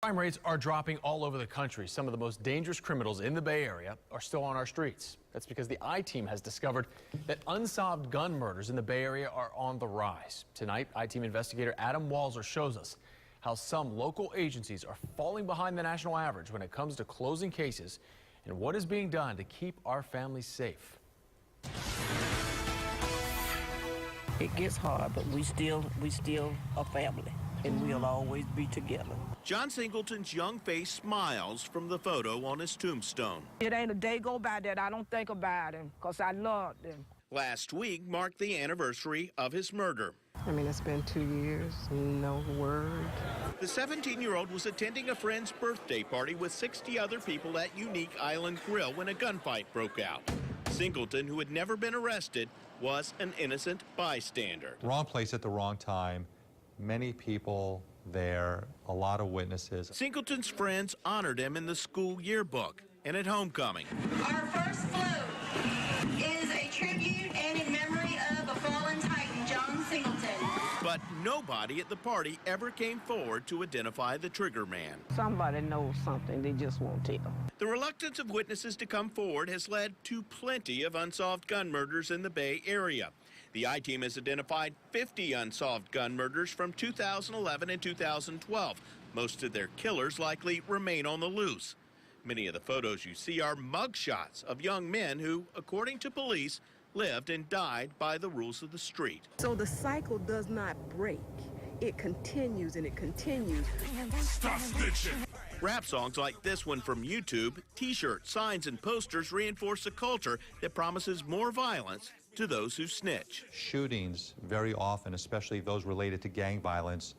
Crime rates are dropping all over the country. Some of the most dangerous criminals in the Bay Area are still on our streets. That's because the I-Team has discovered that unsolved gun murders in the Bay Area are on the rise. Tonight, I-Team investigator Adam Walser shows us how some local agencies are falling behind the national average when it comes to closing cases and what is being done to keep our families safe. It gets hard, but we still a family, and we'll always be together. John Singleton's young face smiles from the photo on his tombstone. It ain't a day go by that I don't think about him, because I loved him. Last week marked the anniversary of his murder. I mean, it's been 2 years, no word. The 17-year-old was attending a friend's birthday party with 60 other people at Unique Island Grill when a gunfight broke out. Singleton, who had never been arrested, was an innocent bystander. Wrong place at the wrong time. Many people there, a lot of witnesses. Singleton's friends honored him in the school yearbook and at homecoming. Our first float is a tribute and in memory of a fallen titan, John Singleton. But nobody at the party ever came forward to identify the trigger man. Somebody knows something, they just won't tell. The reluctance of witnesses to come forward has led to plenty of unsolved gun murders in the Bay Area. The I-Team has identified 50 unsolved gun murders from 2011 and 2012. Most of their killers likely remain on the loose. Many of the photos you see are mugshots of young men who, according to police, lived and died by the rules of the street. So the cycle does not break. It continues and it continues. Stop snitching! Rap songs like this one from YouTube, T-shirts, signs, and posters reinforce a culture that promises more violence to those who snitch. Shootings, very often, especially those related to gang violence,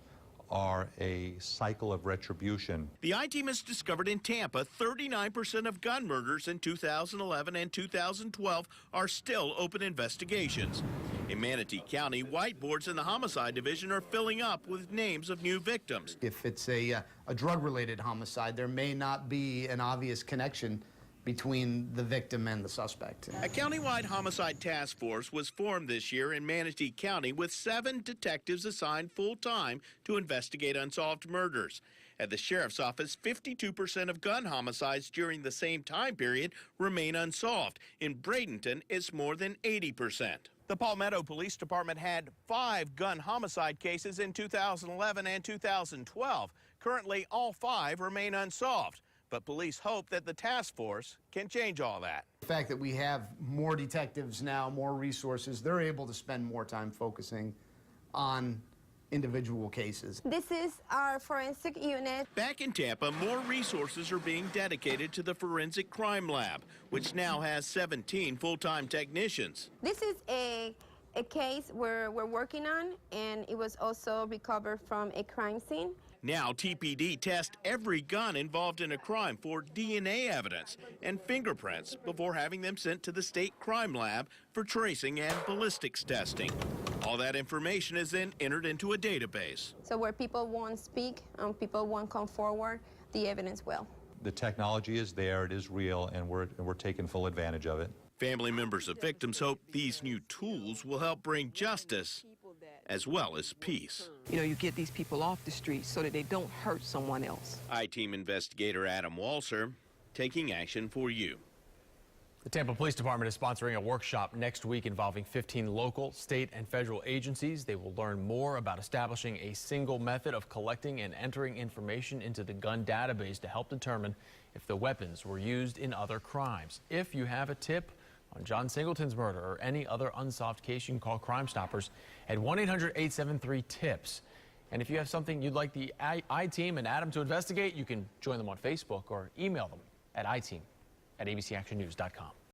are a cycle of retribution. The I-Team has discovered in Tampa 39% of gun murders in 2011 and 2012 are still open investigations. In Manatee County, whiteboards in the homicide division are filling up with names of new victims. If it's a drug-related homicide, there may not be an obvious connection between the victim and the suspect. A countywide homicide task force was formed this year in Manatee County with 7 detectives assigned full-time to investigate unsolved murders. At the sheriff's office, 52% of gun homicides during the same time period remain unsolved. In Bradenton, it's more than 80%. The Palmetto Police Department had 5 gun homicide cases in 2011 and 2012. Currently, all 5 remain unsolved. But police hope that the task force can change all that. The fact that we have more detectives now, more resources, they're able to spend more time focusing on individual cases. This is our forensic unit. Back in Tampa, more resources are being dedicated to the Forensic Crime Lab, which now has 17 full-time technicians. This is a case we're working on, and it was also recovered from a crime scene. Now TPD tests every gun involved in a crime for DNA evidence and fingerprints before having them sent to the state crime lab for tracing and ballistics testing. All that information is then entered into a database. So where people won't speak, people won't come forward, the evidence will. The technology is there, it is real, and we're taking full advantage of it. Family members of victims hope these new tools will help bring justice as well as peace. You know, you get these people off the street so that they don't hurt someone else. I-Team investigator Adam Walser taking action for you. The Tampa Police Department is sponsoring a workshop next week involving 15 local, state, and federal agencies. They will learn more about establishing a single method of collecting and entering information into the gun database to help determine if the weapons were used in other crimes. If you have a tip on John Singleton's murder or any other unsolved case, you can call Crime Stoppers at 1-800-873-TIPS. And if you have something you'd like the I-Team and Adam to investigate, you can join them on Facebook or email them at iteam@abcactionnews.com.